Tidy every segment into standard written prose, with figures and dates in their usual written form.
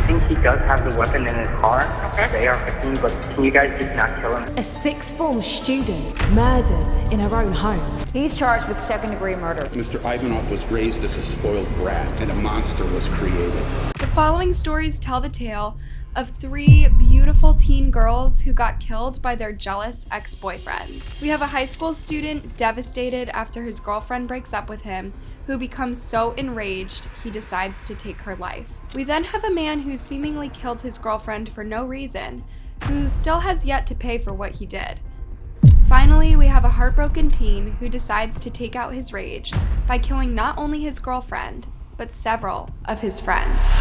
think he does have the weapon in his car. Okay. They are 15, but can you guys just not kill him? A sixth form student murdered in her own home. He's charged with second-degree murder. Mr. Ivanov was raised as a spoiled brat, and a monster was created. The following stories tell the tale of three beautiful teen girls who got killed by their jealous ex-boyfriends. We have a high school student devastated after his girlfriend breaks up with him, who becomes so enraged he decides to take her life. We then have a man who seemingly killed his girlfriend for no reason, who still has yet to pay for what he did. Finally, we have a heartbroken teen who decides to take out his rage by killing not only his girlfriend, but several of his friends.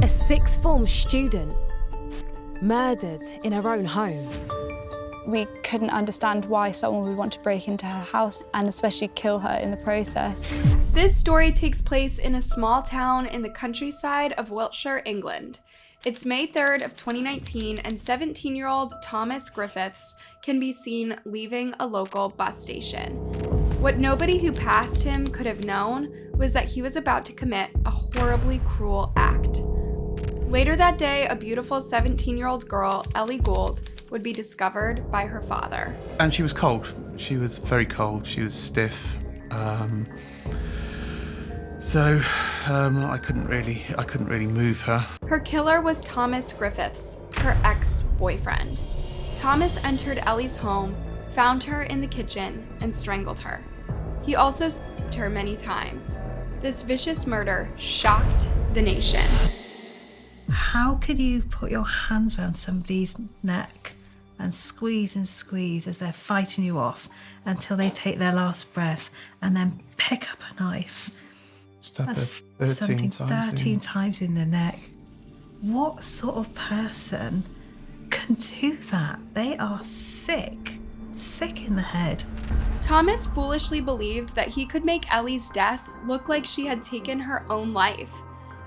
A sixth form student murdered in her own home. We couldn't understand why someone would want to break into her house and especially kill her in the process. This story takes place in a small town in the countryside of Wiltshire, England. It's May 3rd of 2019 and 17-year-old Thomas Griffiths can be seen leaving a local bus station. What nobody who passed him could have known was that he was about to commit a horribly cruel act. Later that day, a beautiful 17-year-old girl, Ellie Gould, would be discovered by her father. And she was cold. She was very cold. She was stiff. So I couldn't really move her. Her killer was Thomas Griffiths, her ex-boyfriend. Thomas entered Ellie's home, found her in the kitchen, and strangled her. He also stabbed her many times. This vicious murder shocked the nation. How could you put your hands around somebody's neck and squeeze as they're fighting you off until they take their last breath and then pick up a knife? That's 13 times in the neck. What sort of person can do that? They are sick in the head. Thomas foolishly believed that he could make Ellie's death look like she had taken her own life.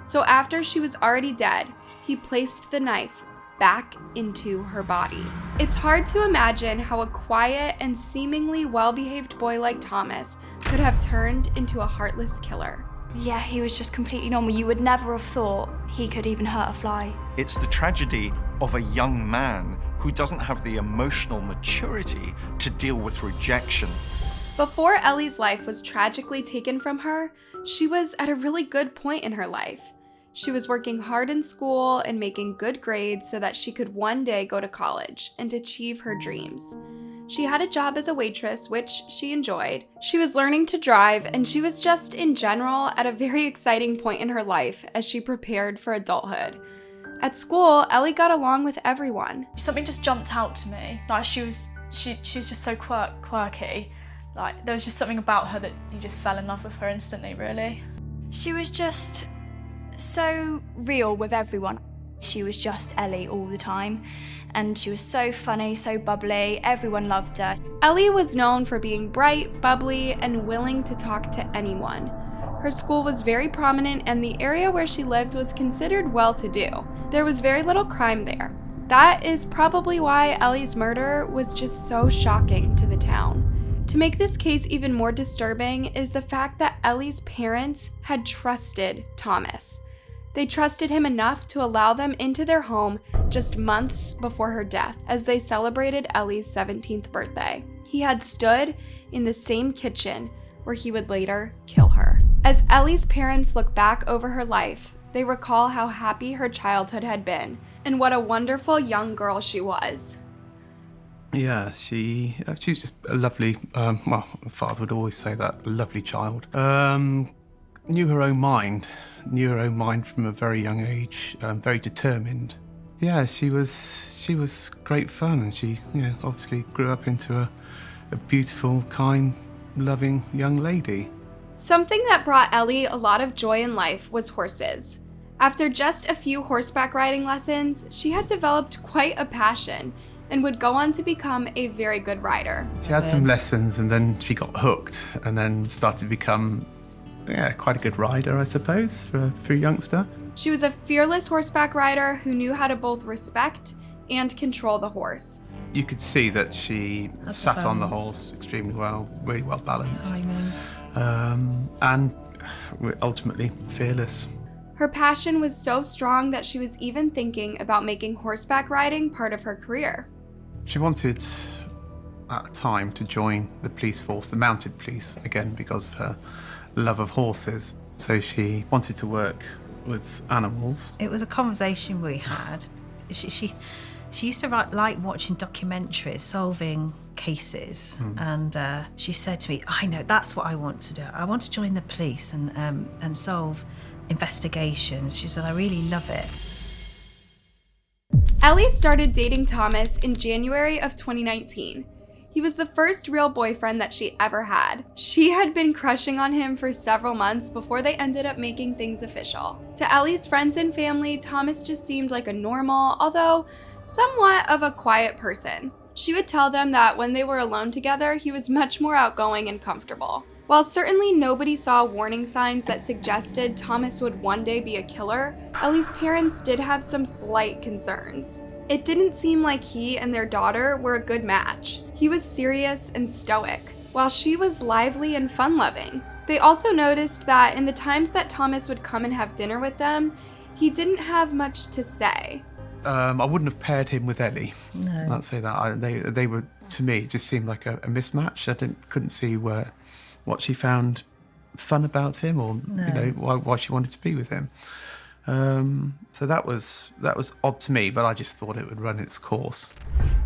So after she was already dead, he placed the knife back into her body. It's hard to imagine how a quiet and seemingly well-behaved boy like Thomas could have turned into a heartless killer. Yeah, he was just completely normal. You would never have thought he could even hurt a fly. It's the tragedy of a young man who doesn't have the emotional maturity to deal with rejection. Before Ellie's life was tragically taken from her, she was at a really good point in her life. She was working hard in school and making good grades so that she could one day go to college and achieve her dreams. She had a job as a waitress, which she enjoyed. She was learning to drive, and she was just in general at a very exciting point in her life as she prepared for adulthood. At school, Ellie got along with everyone. Something just jumped out to me. Like she was just so quirky. Like there was just something about her that you just fell in love with her instantly, really. She was just so real with everyone. She was just Ellie all the time, and she was so funny, so bubbly. Everyone loved her. Ellie was known for being bright, bubbly, and willing to talk to anyone. Her school was very prominent, and the area where she lived was considered well-to-do. There was very little crime there. That is probably why Ellie's murder was just so shocking to the town. To make this case even more disturbing is the fact that Ellie's parents had trusted Thomas. They trusted him enough to allow them into their home just months before her death as they celebrated Ellie's 17th birthday. He had stood in the same kitchen where he would later kill her. As Ellie's parents look back over her life, they recall how happy her childhood had been and what a wonderful young girl she was. Yeah, she was just a lovely, my father would always say that, a lovely child. Knew her own mind from a very young age, very determined. Yeah, she was great fun, and she obviously grew up into a beautiful, kind, loving young lady. Something that brought Ellie a lot of joy in life was horses. After just a few horseback riding lessons, she had developed quite a passion and would go on to become a very good rider. She had some lessons, and then she got hooked, and then started to become quite a good rider, I suppose, for a youngster. She was a fearless horseback rider who knew how to both respect and control the horse. You could see that she sat on the horse extremely well, really well balanced. Timing. and ultimately fearless. Her passion was so strong that she was even thinking about making horseback riding part of her career. She wanted, at a time, to join the police force, the mounted police, again because of her love of horses. So she wanted to work with animals. It was a conversation we had. She used to like watching documentaries, solving cases, and she said to me, I know, that's what I want to do. I want to join the police and solve investigations. She said, I really love it. Ellie started dating Thomas in January of 2019. He was the first real boyfriend that she ever had. She had been crushing on him for several months before they ended up making things official. To Ellie's friends and family, Thomas just seemed like a normal, although somewhat of a quiet person. She would tell them that when they were alone together, he was much more outgoing and comfortable. While certainly nobody saw warning signs that suggested Thomas would one day be a killer, Ellie's parents did have some slight concerns. It didn't seem like he and their daughter were a good match. He was serious and stoic, while she was lively and fun-loving. They also noticed that in the times that Thomas would come and have dinner with them, he didn't have much to say. I wouldn't have paired him with Ellie. No. I'd say that. They were, to me, it just seemed like a mismatch. I couldn't see what she found fun about him, or why she wanted to be with him. So that was odd to me, but I just thought it would run its course.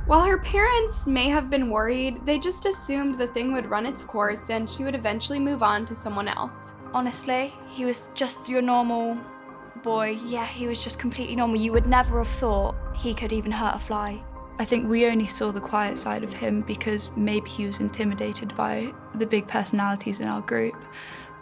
While her parents may have been worried, they just assumed the thing would run its course and she would eventually move on to someone else. Honestly, he was just your normal boy. Yeah, he was just completely normal. You would never have thought he could even hurt a fly. I think we only saw the quiet side of him because maybe he was intimidated by the big personalities in our group.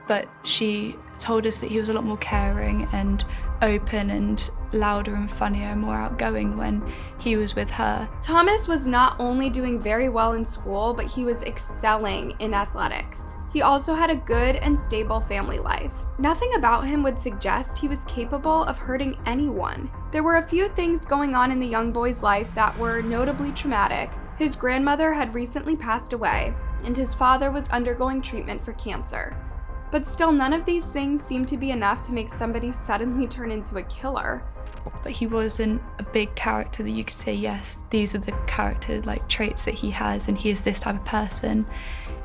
But she told us that he was a lot more caring and open and louder and funnier and more outgoing when he was with her. Thomas was not only doing very well in school, but he was excelling in athletics. He also had a good and stable family life. Nothing about him would suggest he was capable of hurting anyone. There were a few things going on in the young boy's life that were notably traumatic. His grandmother had recently passed away, and his father was undergoing treatment for cancer. But still, none of these things seemed to be enough to make somebody suddenly turn into a killer. But he wasn't a big character that you could say, yes, these are the character traits that he has and he is this type of person.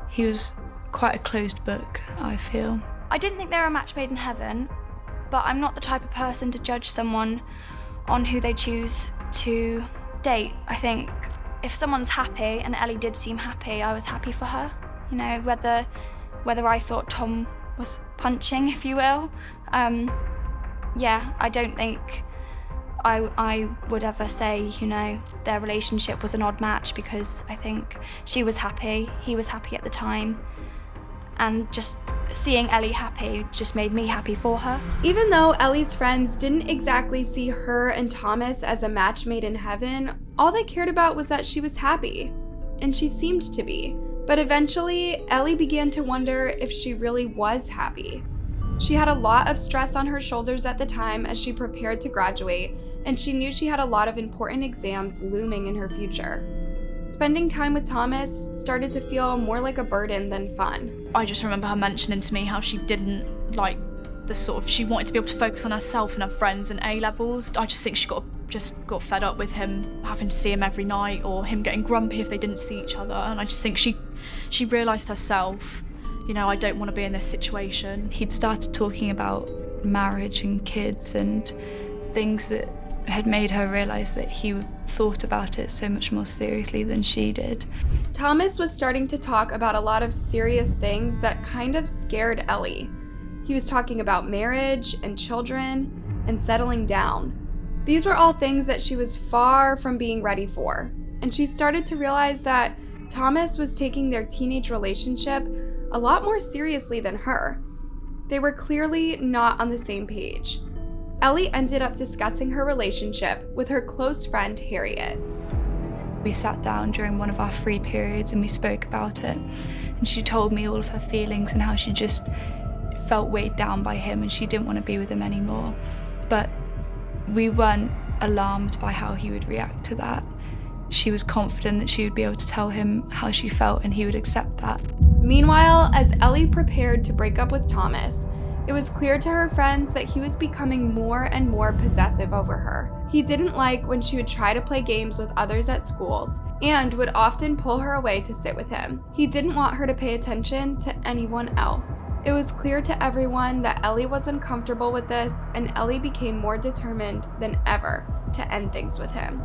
He was quite a closed book, I feel. I didn't think they were a match made in heaven, but I'm not the type of person to judge someone on who they choose to date. I think if someone's happy, and Ellie did seem happy, I was happy for her. You know, whether I thought Tom was punching, if you will. I don't think I would ever say, their relationship was an odd match, because I think she was happy, he was happy at the time. And just seeing Ellie happy just made me happy for her. Even though Ellie's friends didn't exactly see her and Thomas as a match made in heaven, all they cared about was that she was happy. And she seemed to be. But eventually, Ellie began to wonder if she really was happy. She had a lot of stress on her shoulders at the time as she prepared to graduate, and she knew she had a lot of important exams looming in her future. Spending time with Thomas started to feel more like a burden than fun. I just remember her mentioning to me how she didn't like she wanted to be able to focus on herself and her friends and A-levels. I just think she got fed up with him having to see him every night, or him getting grumpy if they didn't see each other. And I just think she realised herself, I don't want to be in this situation. He'd started talking about marriage and kids and things that had made her realise that he thought about it so much more seriously than she did. Thomas was starting to talk about a lot of serious things that kind of scared Ellie. He was talking about marriage and children and settling down. These were all things that she was far from being ready for, and she started to realize that Thomas was taking their teenage relationship a lot more seriously than her. They were clearly not on the same page. Ellie ended up discussing her relationship with her close friend Harriet. We sat down during one of our free periods and we spoke about it, and she told me all of her feelings and how she just felt weighed down by him and she didn't want to be with him anymore. But we weren't alarmed by how he would react to that. She was confident that she would be able to tell him how she felt and he would accept that. Meanwhile, as Ellie prepared to break up with Thomas, it was clear to her friends that he was becoming more and more possessive over her. He didn't like when she would try to play games with others at schools and would often pull her away to sit with him. He didn't want her to pay attention to anyone else. It was clear to everyone that Ellie was uncomfortable with this, and Ellie became more determined than ever to end things with him.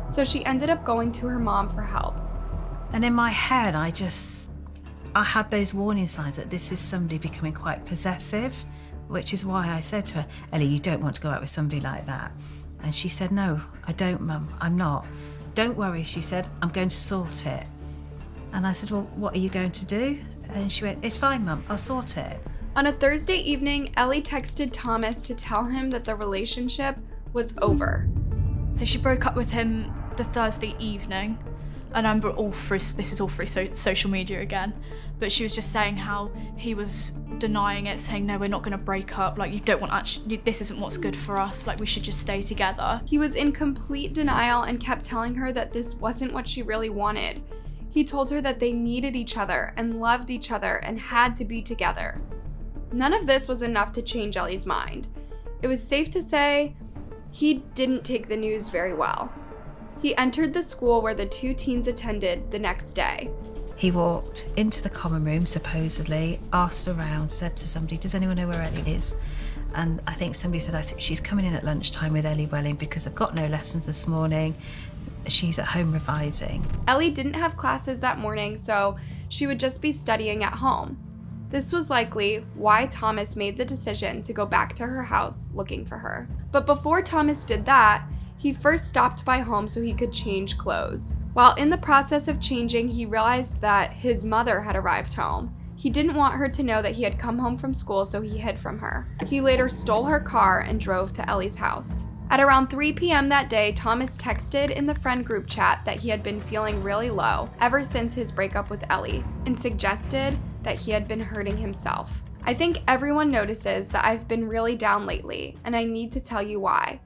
So she ended up going to her mom for help. And in my head, I had those warning signs that this is somebody becoming quite possessive, which is why I said to her, Ellie, you don't want to go out with somebody like that. And she said, no, I don't, Mum, I'm not. Don't worry, she said, I'm going to sort it. And I said, well, what are you going to do? And she went, it's fine, Mum, I'll sort it. On a Thursday evening, Ellie texted Thomas to tell him that the relationship was over. So she broke up with him the Thursday evening. And I remember this is all through social media again, but she was just saying how he was denying it, saying, no, we're not going to break up, like, you don't want this isn't what's good for us, like, we should just stay together. He was in complete denial and kept telling her that this wasn't what she really wanted. He told her that they needed each other and loved each other and had to be together. None of this was enough to change Ellie's mind. It was safe to say he didn't take the news very well. He entered the school where the two teens attended the next day. He walked into the common room, supposedly, asked around, said to somebody, does anyone know where Ellie is? And I think somebody said, I think she's coming in at lunchtime with Ellie Welling because they've got no lessons this morning. She's at home revising. Ellie didn't have classes that morning, so she would just be studying at home. This was likely why Thomas made the decision to go back to her house looking for her. But before Thomas did that, he first stopped by home so he could change clothes. While in the process of changing, he realized that his mother had arrived home. He didn't want her to know that he had come home from school, so he hid from her. He later stole her car and drove to Ellie's house. At around 3 p.m. that day, Thomas texted in the friend group chat that he had been feeling really low ever since his breakup with Ellie, and suggested that he had been hurting himself. I think everyone notices that I've been really down lately, and I need to tell you why.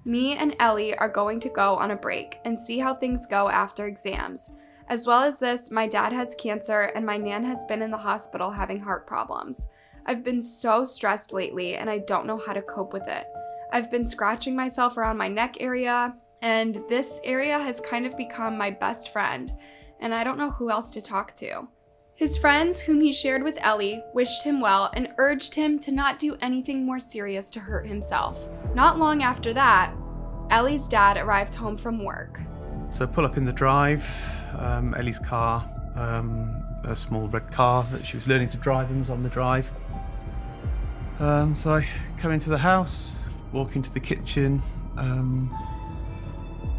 Me and Ellie are going to go on a break and see how things go after exams. As well as this, my dad has cancer and my nan has been in the hospital having heart problems. I've been so stressed lately and I don't know how to cope with it. I've been scratching myself around my neck area, and this area has kind of become my best friend, and I don't know who else to talk to. His friends, whom he shared with Ellie, wished him well and urged him to not do anything more serious to hurt himself. Not long after that, Ellie's dad arrived home from work. So I pull up in the drive, Ellie's car, a small red car that she was learning to drive in was on the drive. So I come into the house, walk into the kitchen,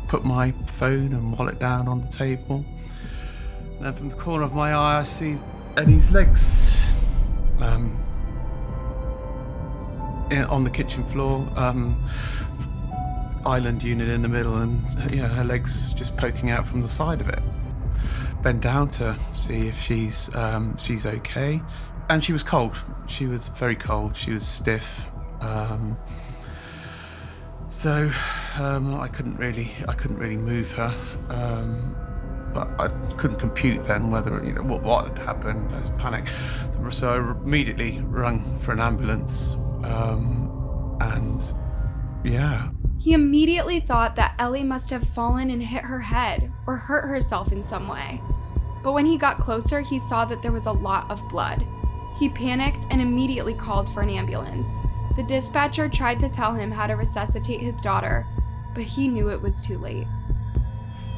put my phone and wallet down on the table. And then from the corner of my eye, I see Ellie's legs on the kitchen floor, island unit in the middle, and her legs just poking out from the side of it. Bend down to see if she's okay, and she was cold. She was very cold. She was stiff. So I couldn't really move her. But I couldn't compute then whether, what had happened. I was panicked. So I immediately rang for an ambulance. He immediately thought that Ellie must have fallen and hit her head or hurt herself in some way. But when he got closer, he saw that there was a lot of blood. He panicked and immediately called for an ambulance. The dispatcher tried to tell him how to resuscitate his daughter, but he knew it was too late.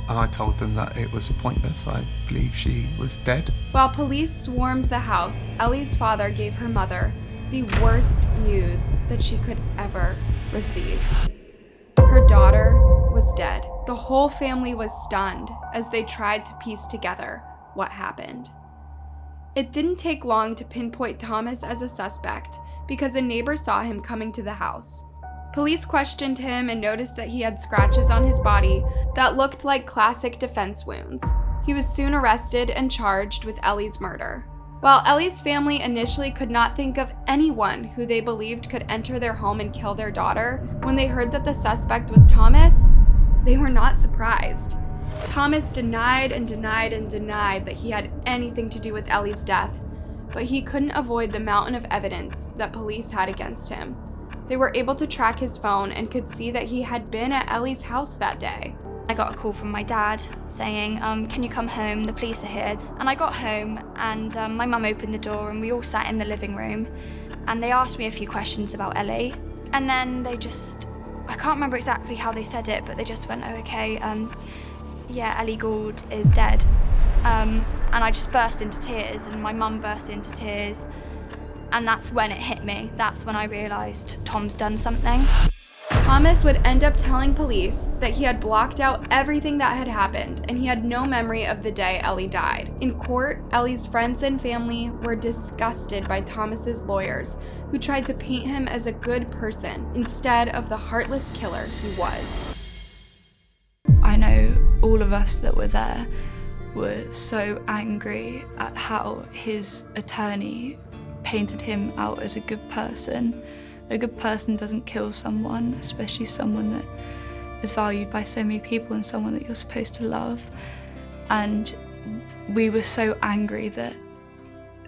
And I told them that it was pointless. I believe she was dead. While police swarmed the house, Ellie's father gave her mother the worst news that she could ever receive. Her daughter was dead. The whole family was stunned as they tried to piece together what happened. It didn't take long to pinpoint Thomas as a suspect because a neighbor saw him coming to the house. Police questioned him and noticed that he had scratches on his body that looked like classic defense wounds. He was soon arrested and charged with Ellie's murder. While Ellie's family initially could not think of anyone who they believed could enter their home and kill their daughter, when they heard that the suspect was Thomas, they were not surprised. Thomas denied and denied and denied that he had anything to do with Ellie's death, but he couldn't avoid the mountain of evidence that police had against him. They were able to track his phone and could see that he had been at Ellie's house that day. I got a call from my dad saying, can you come home, the police are here. And I got home and my mum opened the door and we all sat in the living room and they asked me a few questions about Ellie. And then they just, I can't remember exactly how they said it, but they just went, oh, okay, yeah, Ellie Gould is dead. And I just burst into tears and my mum burst into tears. And that's when it hit me. That's when I realised Tom's done something. Thomas would end up telling police that he had blocked out everything that had happened and he had no memory of the day Ellie died. In court, Ellie's friends and family were disgusted by Thomas's lawyers, who tried to paint him as a good person instead of the heartless killer he was. I know all of us that were there were so angry at how his attorney painted him out as a good person. A good person doesn't kill someone, especially someone that is valued by so many people and someone that you're supposed to love. And we were so angry that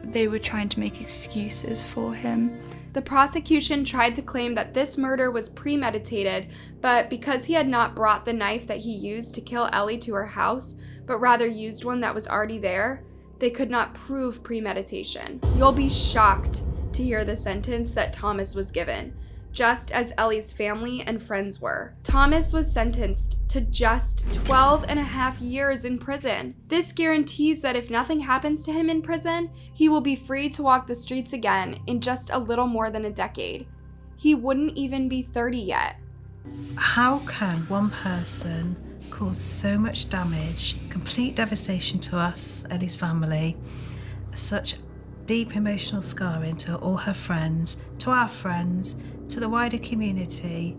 they were trying to make excuses for him. The prosecution tried to claim that this murder was premeditated, but because he had not brought the knife that he used to kill Ellie to her house, but rather used one that was already there, they could not prove premeditation. You'll be shocked to hear the sentence that Thomas was given, just as Ellie's family and friends were. Thomas was sentenced to just 12.5 years in prison. This guarantees that if nothing happens to him in prison, he will be free to walk the streets again in just a little more than a decade. He wouldn't even be 30 yet. How can one person cause so much damage, complete devastation to us, Ellie's family, such deep emotional scarring to all her friends, to our friends, to the wider community,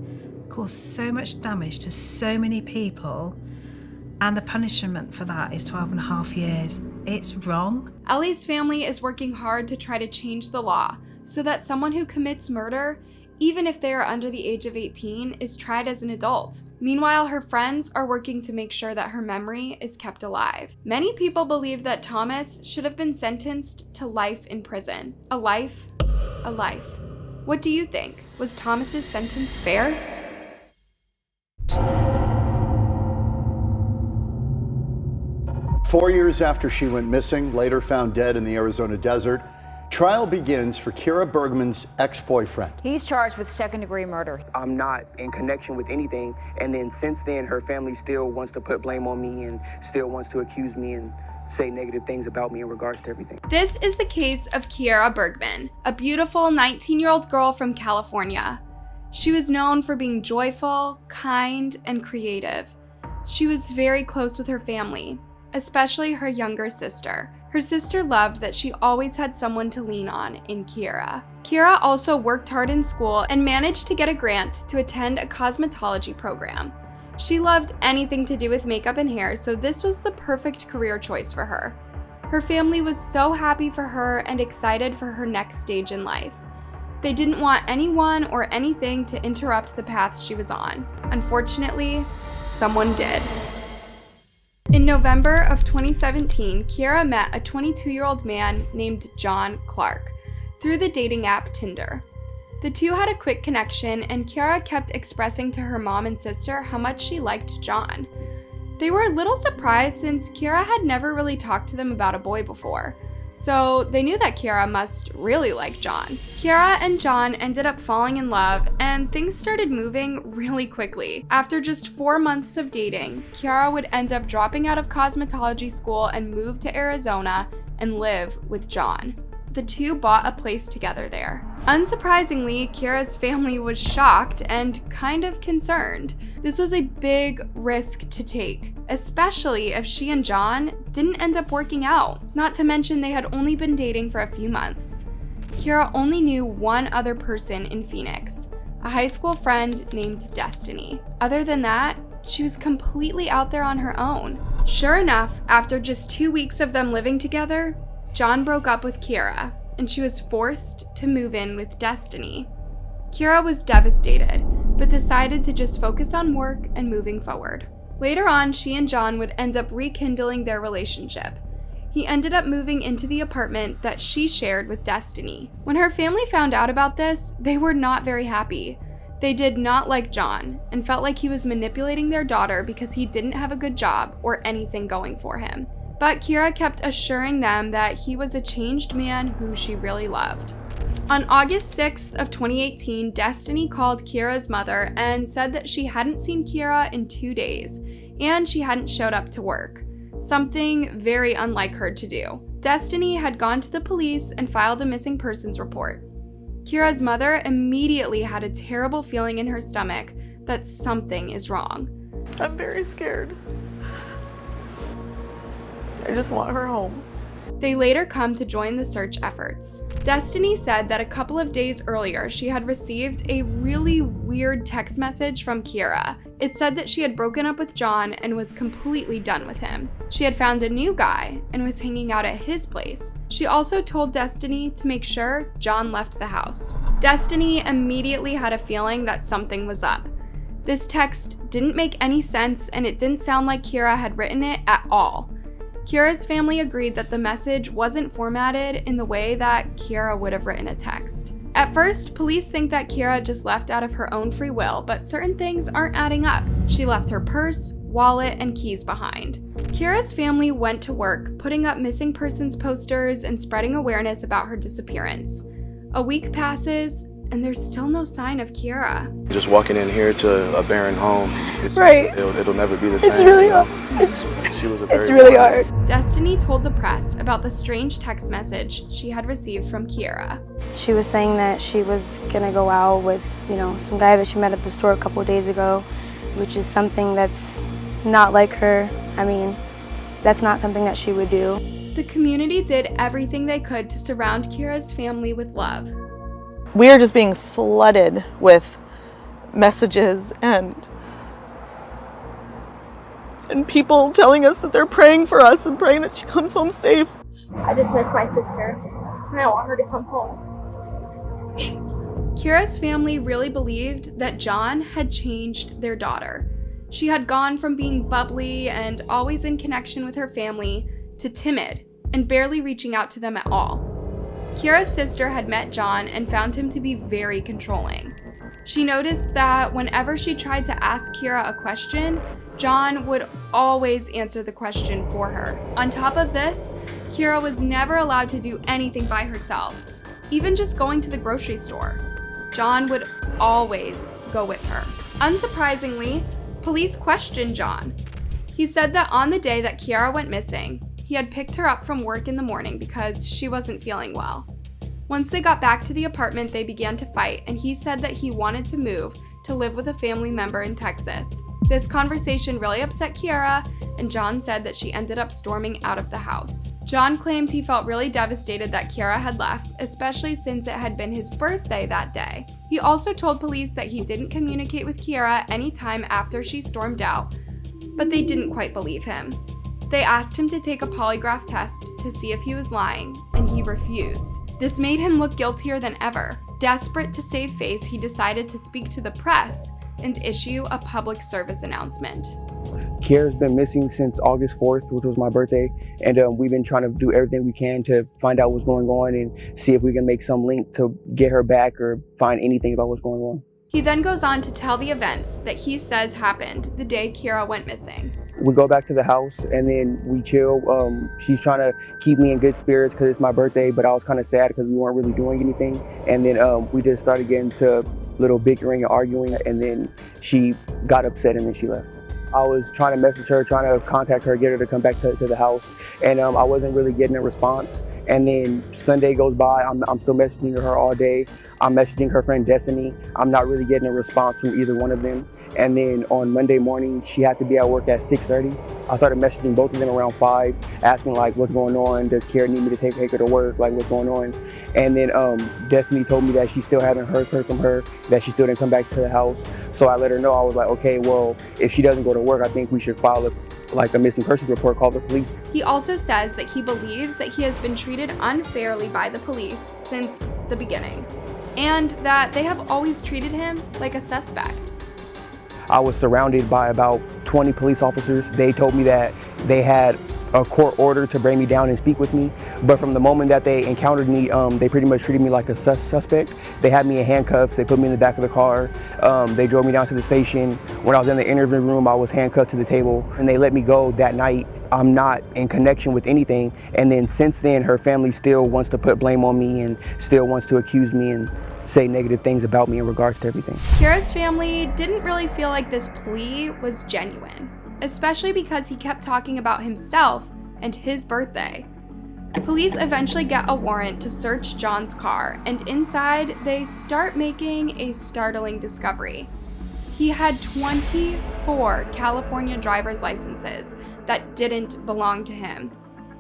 cause so much damage to so many people, and the punishment for that is 12.5 years. It's wrong. Ellie's family is working hard to try to change the law so that someone who commits murder, even if they are under the age of 18, is tried as an adult. Meanwhile, her friends are working to make sure that her memory is kept alive. Many people believe that Thomas should have been sentenced to life in prison. A life, a life. What do you think? Was Thomas's sentence fair? Four years after she went missing, later found dead in the Arizona desert, trial begins for Kira Bergman's ex-boyfriend. He's charged with second-degree murder. I'm not in connection with anything, and then since then, her family still wants to put blame on me and still wants to accuse me and say negative things about me in regards to everything. This is the case of Kira Bergman, a beautiful 19-year-old girl from California. She was known for being joyful, kind, and creative. She was very close with her family, especially her younger sister. Her sister loved that she always had someone to lean on in Kira. Kira also worked hard in school and managed to get a grant to attend a cosmetology program. She loved anything to do with makeup and hair, so this was the perfect career choice for her. Her family was so happy for her and excited for her next stage in life. They didn't want anyone or anything to interrupt the path she was on. Unfortunately, someone did. In November of 2017, Kira met a 22-year-old man named John Clark through the dating app Tinder. The two had a quick connection, and Kira kept expressing to her mom and sister how much she liked John. They were a little surprised since Kira had never really talked to them about a boy before, so they knew that Kira must really like John. Kira and John ended up falling in love, and things started moving really quickly. After just 4 months of dating, Kira would end up dropping out of cosmetology school and move to Arizona and live with John. The two bought a place together there. Unsurprisingly, Kira's family was shocked and kind of concerned. This was a big risk to take, especially if she and John didn't end up working out, not to mention they had only been dating for a few months. Kira only knew one other person in Phoenix, a high school friend named Destiny. Other than that, she was completely out there on her own. Sure enough, after just 2 weeks of them living together, John broke up with Kira, and she was forced to move in with Destiny. Kira was devastated, but decided to just focus on work and moving forward. Later on, she and John would end up rekindling their relationship. He ended up moving into the apartment that she shared with Destiny. When her family found out about this, they were not very happy. They did not like John and felt like he was manipulating their daughter because he didn't have a good job or anything going for him. But Kira kept assuring them that he was a changed man who she really loved. On August 6th of 2018, Destiny called Kira's mother and said that she hadn't seen Kira in 2 days and she hadn't showed up to work, something very unlike her to do. Destiny had gone to the police and filed a missing persons report. Kira's mother immediately had a terrible feeling in her stomach that something is wrong. I'm very scared. I just want her home. They later come to join the search efforts. Destiny said that a couple of days earlier, she had received a really weird text message from Kira. It said that she had broken up with John and was completely done with him. She had found a new guy and was hanging out at his place. She also told Destiny to make sure John left the house. Destiny immediately had a feeling that something was up. This text didn't make any sense and it didn't sound like Kira had written it at all. Kira's family agreed that the message wasn't formatted in the way that Kira would have written a text. At first, police think that Kira just left out of her own free will, but certain things aren't adding up. She left her purse, wallet, and keys behind. Kira's family went to work, putting up missing persons posters and spreading awareness about her disappearance. A week passes, and there's still no sign of Kira. Just walking in here to a barren home, it'll never be the same. It's really hard. It's really hard. Destiny told the press about the strange text message she had received from Kira. She was saying that she was gonna go out with, some guy that she met at the store a couple of days ago, which is something that's not like her. I mean, that's not something that she would do. The community did everything they could to surround Kira's family with love. We are just being flooded with messages and people telling us that they're praying for us and praying that she comes home safe. I just miss my sister, and I want her to come home. Kira's family really believed that John had changed their daughter. She had gone from being bubbly and always in connection with her family to timid and barely reaching out to them at all. Kira's sister had met John and found him to be very controlling. She noticed that whenever she tried to ask Kira a question, John would always answer the question for her. On top of this, Kira was never allowed to do anything by herself, even just going to the grocery store. John would always go with her. Unsurprisingly, police questioned John. He said that on the day that Kira went missing, he had picked her up from work in the morning because she wasn't feeling well. Once they got back to the apartment, they began to fight, and he said that he wanted to move to live with a family member in Texas. This conversation really upset Kira, and John said that she ended up storming out of the house. John claimed he felt really devastated that Kira had left, especially since it had been his birthday that day. He also told police that he didn't communicate with Kira any time after she stormed out, but they didn't quite believe him. They asked him to take a polygraph test to see if he was lying, and he refused. This made him look guiltier than ever. Desperate to save face, he decided to speak to the press and issue a public service announcement. Kira's been missing since August 4th, which was my birthday, and we've been trying to do everything we can to find out what's going on and see if we can make some link to get her back or find anything about what's going on. He then goes on to tell the events that he says happened the day Kira went missing. We go back to the house and then we chill. She's trying to keep me in good spirits because it's my birthday, but I was kind of sad because we weren't really doing anything. And then we just started getting to little bickering and arguing, and then she got upset and then she left. I was trying to message her, trying to contact her, get her to come back to the house, and I wasn't really getting a response. And then Sunday goes by, I'm still messaging her all day. I'm messaging her friend Destiny. I'm not really getting a response from either one of them. And then on Monday morning, she had to be at work at 6:30. I started messaging both of them around 5, asking like, what's going on? Does Kira need me to take her to work? Like, what's going on? And then Destiny told me that she still hadn't heard from her, that she still didn't come back to the house. So I let her know. I was like, okay, well, if she doesn't go to work, I think we should file a missing persons report, call the police. He also says that he believes that he has been treated unfairly by the police since the beginning, and that they have always treated him like a suspect. I was surrounded by about 20 police officers. They told me that they had a court order to bring me down and speak with me. But from the moment that they encountered me, they pretty much treated me like a suspect. They had me in handcuffs. They put me in the back of the car. They drove me down to the station. When I was in the interview room, I was handcuffed to the table, and they let me go that night. I'm not in connection with anything. And then since then, her family still wants to put blame on me and still wants to accuse me and say negative things about me in regards to everything. Kiera's family didn't really feel like this plea was genuine, especially because he kept talking about himself and his birthday. Police eventually get a warrant to search John's car, and inside they start making a startling discovery. He had 24 California driver's licenses that didn't belong to him.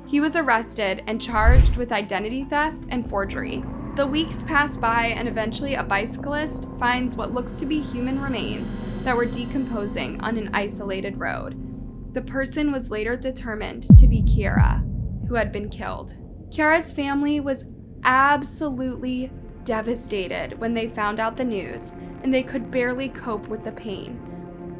He was arrested and charged with identity theft and forgery. The weeks pass by, and eventually a bicyclist finds what looks to be human remains that were decomposing on an isolated road. The person was later determined to be Kiera, who had been killed. Kiera's family was absolutely devastated when they found out the news, and they could barely cope with the pain.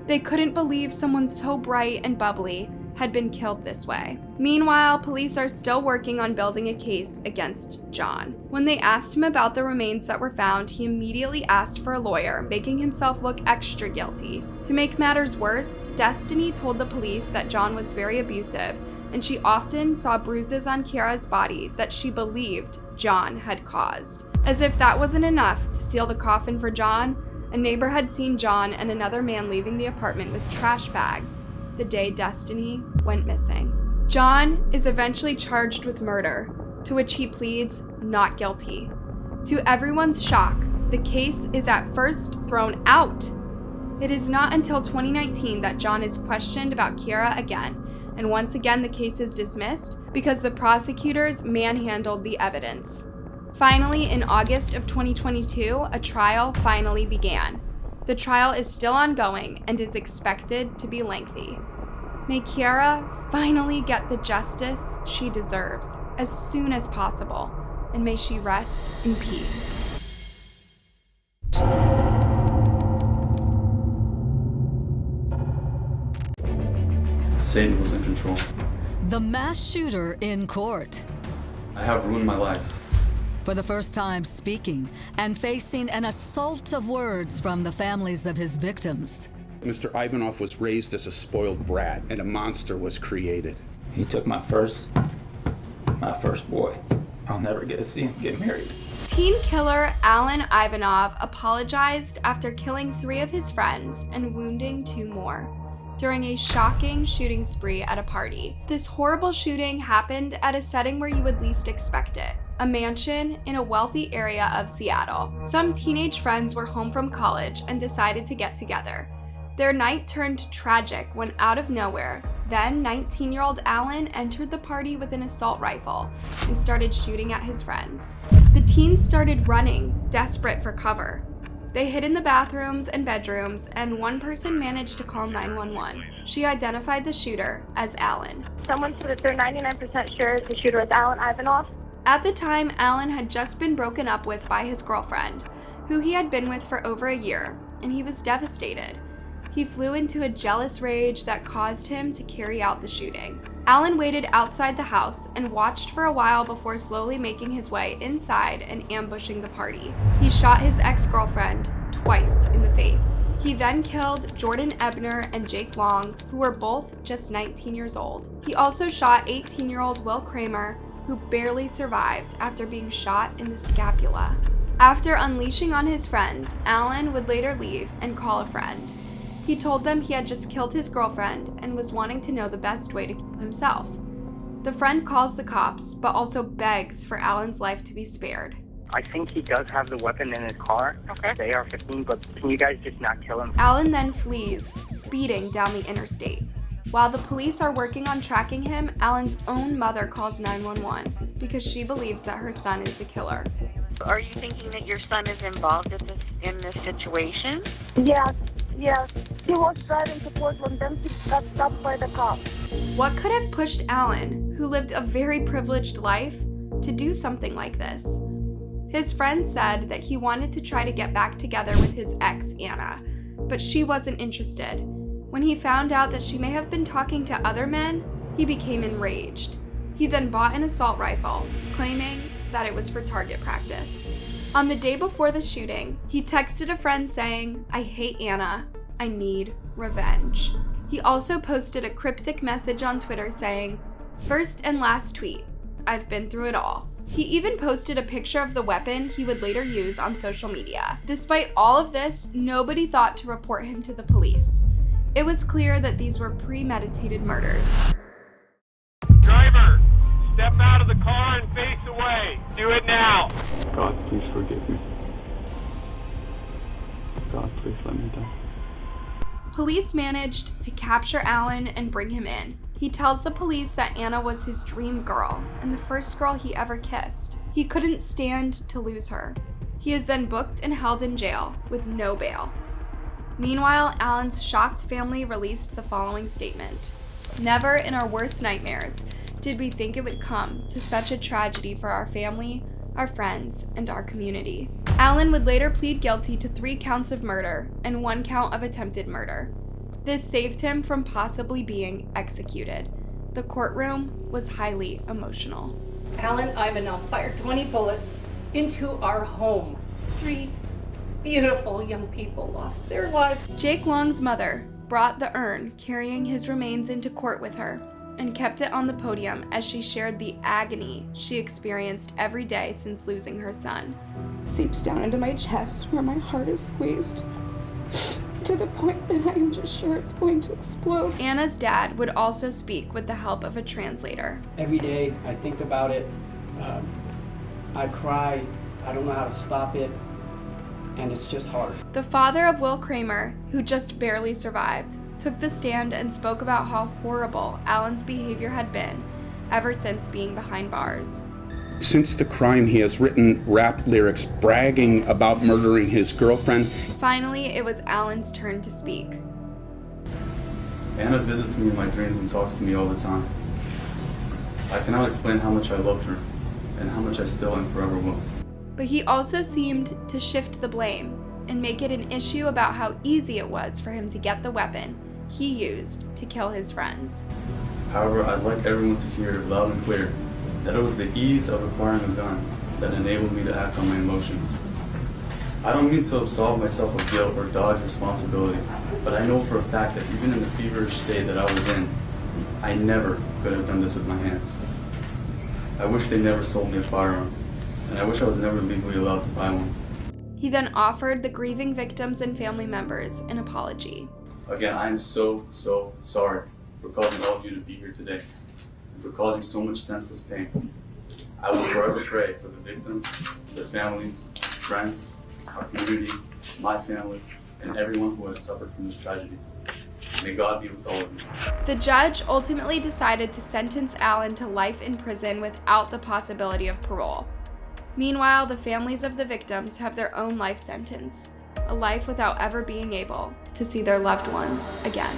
They couldn't believe someone so bright and bubbly had been killed this way. Meanwhile, police are still working on building a case against John. When they asked him about the remains that were found, he immediately asked for a lawyer, making himself look extra guilty. To make matters worse, Destiny told the police that John was very abusive, and she often saw bruises on Kiera's body that she believed John had caused. As if that wasn't enough to seal the coffin for John, a neighbor had seen John and another man leaving the apartment with trash bags the day Destiny went missing. John is eventually charged with murder, to which he pleads not guilty. To everyone's shock, the case is at first thrown out. It is not until 2019 that John is questioned about Kiera again, and once again the case is dismissed because the prosecutors manhandled the evidence. Finally, in August of 2022, a trial finally began. The trial is still ongoing and is expected to be lengthy. May Kiera finally get the justice she deserves as soon as possible, and may she rest in peace. Satan was in control. The mass shooter in court. I have ruined my life. For the first time speaking and facing an assault of words from the families of his victims. Mr. Ivanov was raised as a spoiled brat, and a monster was created. He took my first boy. I'll never get to see him get married. Teen killer Alan Ivanov apologized after killing 3 of his friends and wounding 2 more during a shocking shooting spree at a party. This horrible shooting happened at a setting where you would least expect it. A mansion in a wealthy area of Seattle. Some teenage friends were home from college and decided to get together. Their night turned tragic when out of nowhere, then 19-year-old Alan entered the party with an assault rifle and started shooting at his friends. The teens started running, desperate for cover. They hid in the bathrooms and bedrooms, and one person managed to call 911. She identified the shooter as Alan. Someone said that they're 99% sure the shooter is Alan Ivanov. At the time, Alan had just been broken up with by his girlfriend, who he had been with for over a year, and he was devastated. He flew into a jealous rage that caused him to carry out the shooting. Alan waited outside the house and watched for a while before slowly making his way inside and ambushing the party. He shot his ex-girlfriend twice in the face. He then killed Jordan Ebner and Jake Long, who were both just 19 years old. He also shot 18-year-old Will Kramer, who barely survived after being shot in the scapula. After unleashing on his friends, Alan would later leave and call a friend. He told them he had just killed his girlfriend and was wanting to know the best way to kill himself. The friend calls the cops, but also begs for Alan's life to be spared. I think he does have the weapon in his car. Okay. They are 15, but can you guys just not kill him? Alan then flees, speeding down the interstate. While the police are working on tracking him, Alan's own mother calls 911 because she believes that her son is the killer. Are you thinking that your son is involved in this situation? Yes. He was driving towards them, then he got stopped by the cops. What could have pushed Alan, who lived a very privileged life, to do something like this? His friend said that he wanted to try to get back together with his ex, Anna, but she wasn't interested. When he found out that she may have been talking to other men, he became enraged. He then bought an assault rifle, claiming that it was for target practice. On the day before the shooting, he texted a friend saying, "I hate Anna. I need revenge." He also posted a cryptic message on Twitter saying, "First and last tweet. I've been through it all." He even posted a picture of the weapon he would later use on social media. Despite all of this, nobody thought to report him to the police. It was clear that these were premeditated murders. Driver, step out of the car and face away. Do it now. God, please forgive me. God, please let me die. Police managed to capture Alan and bring him in. He tells the police that Anna was his dream girl and the first girl he ever kissed. He couldn't stand to lose her. He is then booked and held in jail with no bail. Meanwhile, Alan's shocked family released the following statement. "Never in our worst nightmares did we think it would come to such a tragedy for our family, our friends, and our community." Alan would later plead guilty to 3 counts of murder and 1 count of attempted murder. This saved him from possibly being executed. The courtroom was highly emotional. Alan Ivanov fired 20 bullets into our home. 3 beautiful young people lost their lives. Jake Long's mother brought the urn carrying his remains into court with her and kept it on the podium as she shared the agony she experienced every day since losing her son. It seeps down into my chest where my heart is squeezed to the point that I am just sure it's going to explode. Anna's dad would also speak with the help of a translator. Every day I think about it, I cry, I don't know how to stop it, and it's just hard. The father of Will Kramer, who just barely survived, took the stand and spoke about how horrible Alan's behavior had been ever since being behind bars. Since the crime, he has written rap lyrics bragging about murdering his girlfriend. Finally, it was Alan's turn to speak. Anna visits me in my dreams and talks to me all the time. I cannot explain how much I loved her and how much I still and forever will. But he also seemed to shift the blame and make it an issue about how easy it was for him to get the weapon he used to kill his friends. However, I'd like everyone to hear loud and clear that it was the ease of acquiring a gun that enabled me to act on my emotions. I don't mean to absolve myself of guilt or dodge responsibility, but I know for a fact that even in the feverish state that I was in, I never could have done this with my hands. I wish they never sold me a firearm, and I wish I was never legally allowed to buy one. He then offered the grieving victims and family members an apology. Again, I am so sorry for causing all of you to be here today, and for causing so much senseless pain. I will forever pray for the victims, their families, friends, our community, my family, and everyone who has suffered from this tragedy. May God be with all of you. The judge ultimately decided to sentence Alan to life in prison without the possibility of parole. Meanwhile, the families of the victims have their own life sentence, a life without ever being able to see their loved ones again.